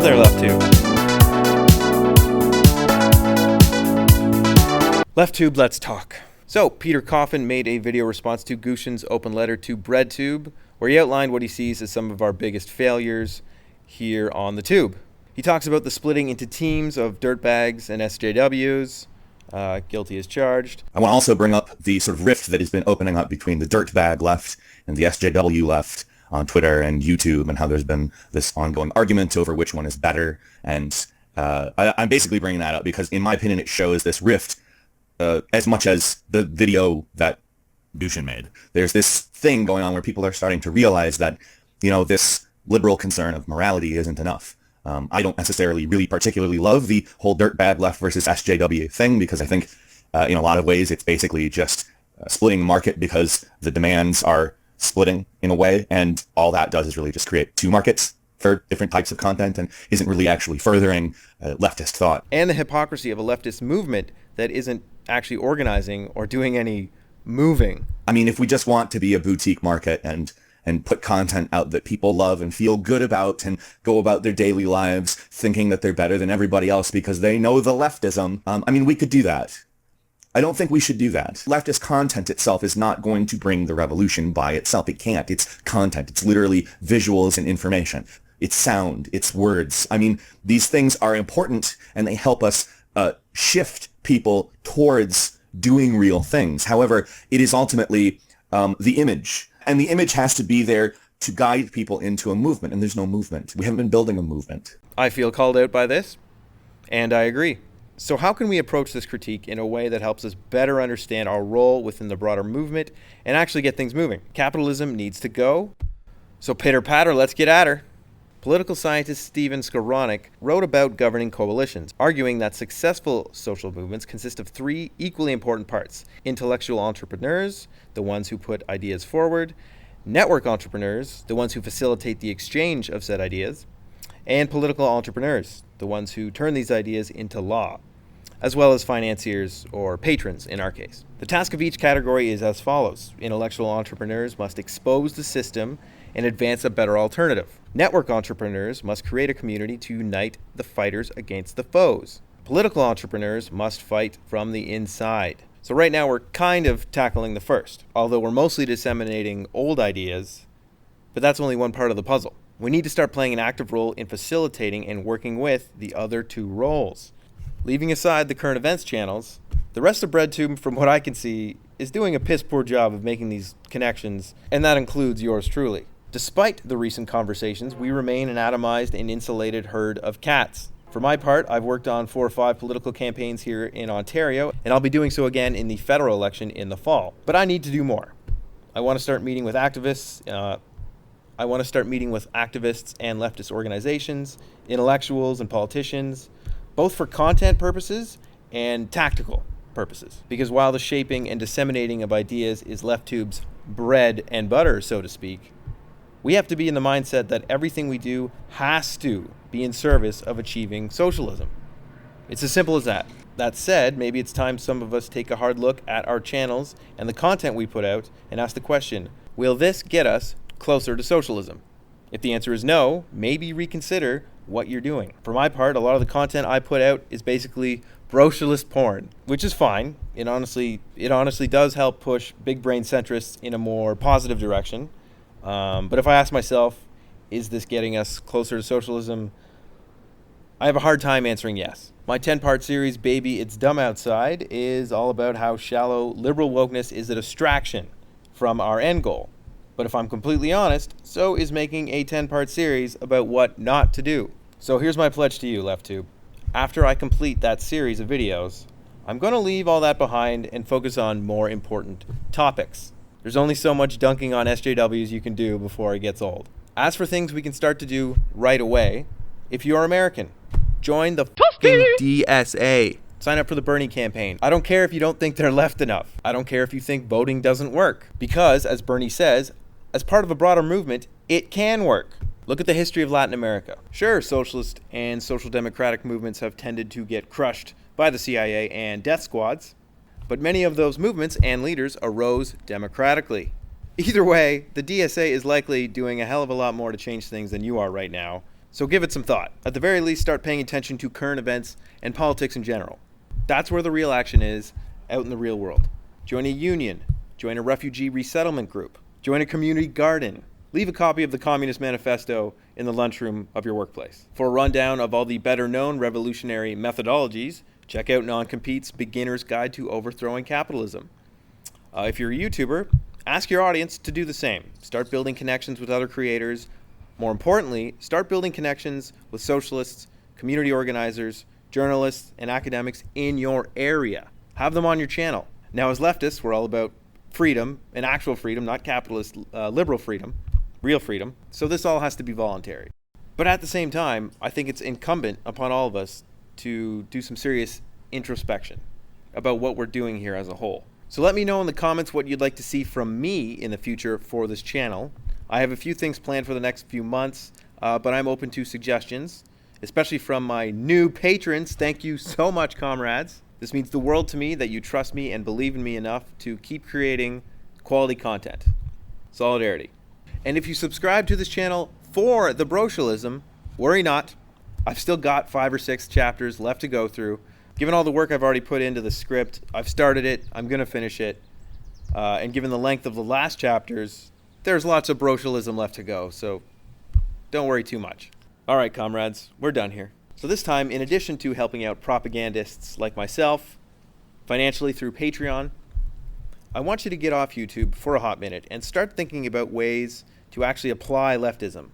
there, LeftTube. LeftTube, let's talk. So, Peter Coffin made a video response to Gushin's open letter to BreadTube, where he outlined what he sees as some of our biggest failures here on the tube. He talks about the splitting into teams of dirtbags and SJWs, guilty as charged. I want to also bring up the sort of rift that has been opening up between the dirtbag left and the SJW left on Twitter and YouTube, and how there's been this ongoing argument over which one is better. And I'm basically bringing that up because, in my opinion, it shows this rift as much as the video that Gushin made. There's this thing going on where people are starting to realize that, this liberal concern of morality isn't enough. I don't necessarily really particularly love the whole dirtbag left versus SJW thing, because I think in a lot of ways it's basically just splitting the market because the demands are splitting in a way, and all that does is really just create two markets for different types of content and isn't really actually furthering leftist thought. And the hypocrisy of a leftist movement that isn't actually organizing or doing any moving. I mean, if we just want to be a boutique market and put content out that people love and feel good about and go about their daily lives thinking that they're better than everybody else because they know the leftism, we could do that. I don't think we should do that. Leftist content itself is not going to bring the revolution by itself. It can't. It's content. It's literally visuals and information. It's sound. It's words. These things are important, and they help us shift people towards doing real things. However, it is ultimately the image. And the image has to be there to guide people into a movement, and there's no movement. We haven't been building a movement. I feel called out by this, and I agree. So how can we approach this critique in a way that helps us better understand our role within the broader movement and actually get things moving? Capitalism needs to go. So pitter patter, let's get at her. Political scientist Stephen Skowronek wrote about governing coalitions, arguing that successful social movements consist of three equally important parts: intellectual entrepreneurs, the ones who put ideas forward; network entrepreneurs, the ones who facilitate the exchange of said ideas; and political entrepreneurs, the ones who turn these ideas into law, as well as financiers, or patrons in our case. The task of each category is as follows. Intellectual entrepreneurs must expose the system and advance a better alternative. Network entrepreneurs must create a community to unite the fighters against the foes. Political entrepreneurs must fight from the inside. So right now we're kind of tackling the first, although we're mostly disseminating old ideas, but that's only one part of the puzzle. We need to start playing an active role in facilitating and working with the other two roles. Leaving aside the current events channels, the rest of BreadTube, from what I can see, is doing a piss poor job of making these connections, and that includes yours truly. Despite the recent conversations, we remain an atomized and insulated herd of cats. For my part, I've worked on 4 or 5 political campaigns here in Ontario, and I'll be doing so again in the federal election in the fall. But I need to do more. I want to start meeting with activists. I want to start meeting with activists and leftist organizations, intellectuals and politicians, both for content purposes and tactical purposes. Because while the shaping and disseminating of ideas is LeftTube's bread and butter, so to speak, we have to be in the mindset that everything we do has to be in service of achieving socialism. It's as simple as that. That said, maybe it's time some of us take a hard look at our channels and the content we put out and ask the question, will this get us closer to socialism? If the answer is no, maybe reconsider what you're doing. For my part, a lot of the content I put out is basically brochureless porn, which is fine. It honestly does help push big brain centrists in a more positive direction. But if I ask myself, is this getting us closer to socialism? I have a hard time answering yes. My 10-part series, Baby, It's Dumb Outside, is all about how shallow liberal wokeness is a distraction from our end goal. But if I'm completely honest, so is making a 10-part series about what not to do. So here's my pledge to you, LeftTube. After I complete that series of videos, I'm going to leave all that behind and focus on more important topics. There's only so much dunking on SJWs you can do before it gets old. As for things we can start to do right away, if you're American, join the fucking DSA. Sign up for the Bernie campaign. I don't care if you don't think they're left enough. I don't care if you think voting doesn't work. Because, as Bernie says, as part of a broader movement, it can work. Look at the history of Latin America. Sure, socialist and social democratic movements have tended to get crushed by the CIA and death squads, but many of those movements and leaders arose democratically. Either way, the DSA is likely doing a hell of a lot more to change things than you are right now, So give it some thought. At the very least, start paying attention to current events and politics in general. That's where the real action is, out in the real world. Join a union. Join a refugee resettlement group. Join a community garden. Leave a copy of the Communist Manifesto in the lunchroom of your workplace. For a rundown of all the better-known revolutionary methodologies, check out Non-Compete's Beginner's Guide to Overthrowing Capitalism. If you're a YouTuber, ask your audience to do the same. Start building connections with other creators. More importantly, start building connections with socialists, community organizers, journalists, and academics in your area. Have them on your channel. Now, as leftists, we're all about freedom, and actual freedom, not capitalist, liberal freedom, real freedom. So this all has to be voluntary. But at the same time, I think it's incumbent upon all of us to do some serious introspection about what we're doing here as a whole. So let me know in the comments what you'd like to see from me in the future for this channel. I have a few things planned for the next few months, but I'm open to suggestions, especially from my new patrons. Thank you so much, comrades. This means the world to me that you trust me and believe in me enough to keep creating quality content. Solidarity. And if you subscribe to this channel for the brocialism, worry not. I've still got 5 or 6 chapters left to go through. Given all the work I've already put into the script, I've started it, I'm going to finish it. And given the length of the last chapters, there's lots of brocialism left to go, so don't worry too much. All right, comrades, we're done here. So this time, in addition to helping out propagandists like myself, financially through Patreon, I want you to get off YouTube for a hot minute and start thinking about ways to actually apply leftism.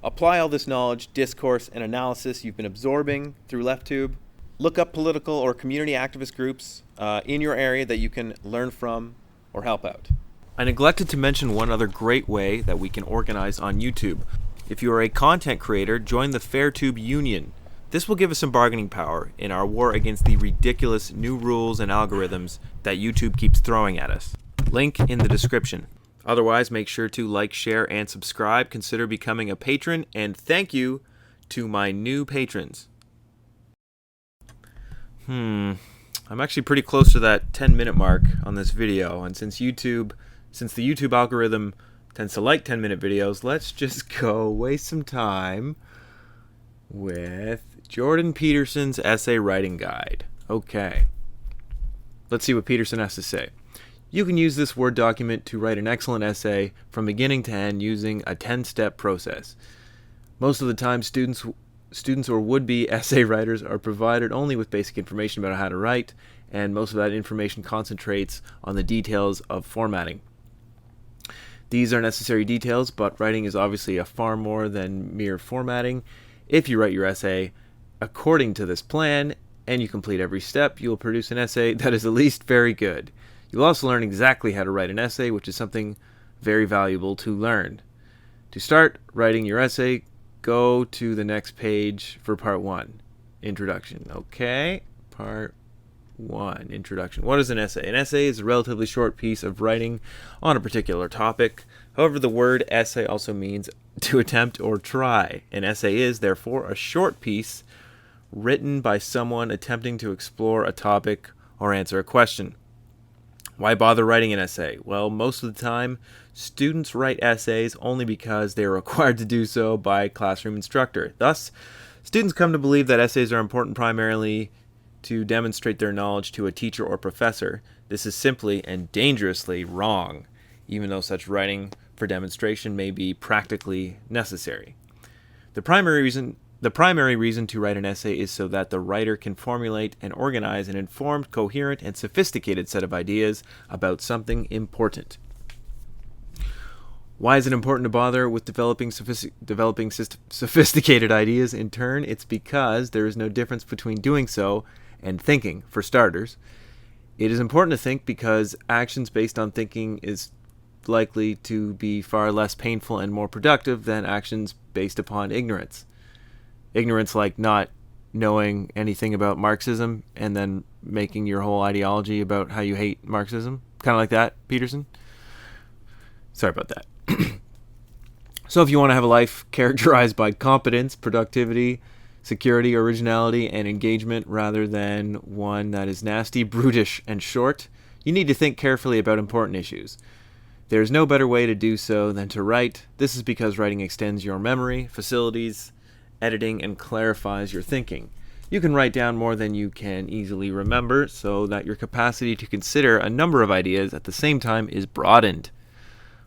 Apply all this knowledge, discourse, and analysis you've been absorbing through LeftTube. Look up political or community activist groups in your area that you can learn from or help out. I neglected to mention one other great way that we can organize on YouTube. If you are a content creator, join the FairTube Union. This will give us some bargaining power in our war against the ridiculous new rules and algorithms that YouTube keeps throwing at us. Link in the description. Otherwise, make sure to like, share, and subscribe. Consider becoming a patron, and thank you to my new patrons. I'm actually pretty close to that 10-minute mark on this video, and since the YouTube algorithm tends to like 10-minute videos, let's just go waste some time with Jordan Peterson's essay writing guide. Okay. Let's see what Peterson has to say. You can use this Word document to write an excellent essay from beginning to end using a 10-step process. Most of the time, students or would-be essay writers are provided only with basic information about how to write, and most of that information concentrates on the details of formatting. These are necessary details, but writing is obviously a far more than mere formatting. If you write your essay according to this plan, and you complete every step, you will produce an essay that is at least very good. You'll also learn exactly how to write an essay, which is something very valuable to learn. To start writing your essay, go to the next page for part 1, introduction. Okay, part 1, introduction. What is an essay? An essay is a relatively short piece of writing on a particular topic. However, the word essay also means to attempt or try. An essay is, therefore, a short piece written by someone attempting to explore a topic or answer a question. Why bother writing an essay? Well, most of the time, students write essays only because they are required to do so by a classroom instructor. Thus, students come to believe that essays are important primarily to demonstrate their knowledge to a teacher or professor. This is simply and dangerously wrong, even though such writing for demonstration may be practically necessary. The primary reason to write an essay is so that the writer can formulate and organize an informed, coherent, and sophisticated set of ideas about something important. Why is it important to bother with developing sophisticated ideas? In turn, it's because there is no difference between doing so and thinking, for starters. It is important to think because actions based on thinking is likely to be far less painful and more productive than actions based upon ignorance. Ignorance like not knowing anything about Marxism and then making your whole ideology about how you hate Marxism. Kind of like that, Peterson. Sorry about that. So if you want to have a life characterized by competence, productivity, security, originality, and engagement rather than one that is nasty, brutish, and short, you need to think carefully about important issues. There is no better way to do so than to write. This is because writing extends your memory, facilities, editing and clarifies your thinking. You can write down more than you can easily remember, so that your capacity to consider a number of ideas at the same time is broadened.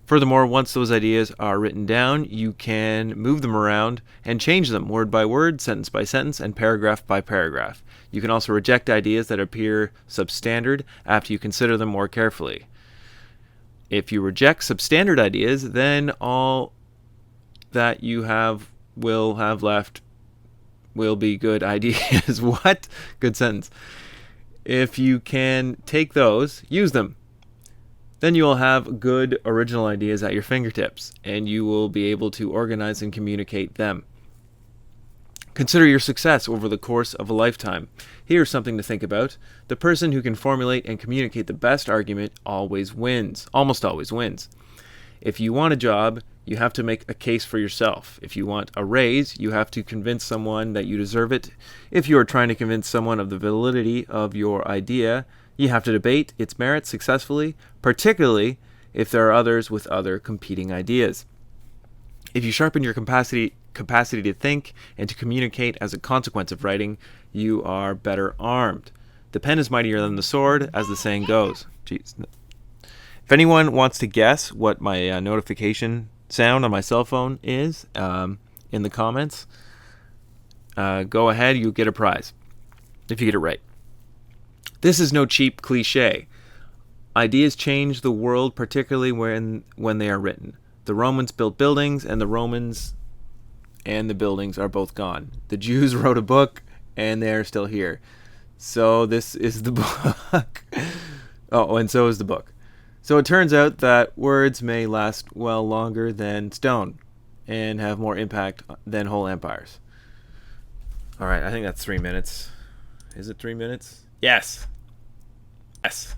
Furthermore, once those ideas are written down, you can move them around and change them word by word, sentence by sentence, and paragraph by paragraph. You can also reject ideas that appear substandard after you consider them more carefully. If you reject substandard ideas, then all that you will have left will be good ideas. What? Good sentence. If you can take those, use them. Then you will have good original ideas at your fingertips, and you will be able to organize and communicate them. Consider your success over the course of a lifetime. Here's something to think about. The person who can formulate and communicate the best argument always wins, almost always wins. If you want a job, you have to make a case for yourself. If you want a raise, you have to convince someone that you deserve it. If you are trying to convince someone of the validity of your idea, you have to debate its merits successfully, particularly if there are others with other competing ideas. If you sharpen your capacity to think and to communicate as a consequence of writing, you are better armed. The pen is mightier than the sword, as the saying goes. Jeez. If anyone wants to guess what my notification sound on my cell phone is, in the comments, go ahead, you'll get a prize if you get it right. This is no cheap cliche. Ideas change the world, particularly when they are written. The Romans built buildings, and the Romans and the buildings are both gone. The Jews wrote a book, and they are still here. So this is the book. Oh, and so is the book. So it turns out that words may last well longer than stone and have more impact than whole empires. All right, I think that's 3 minutes. Is it 3 minutes? Yes. Yes.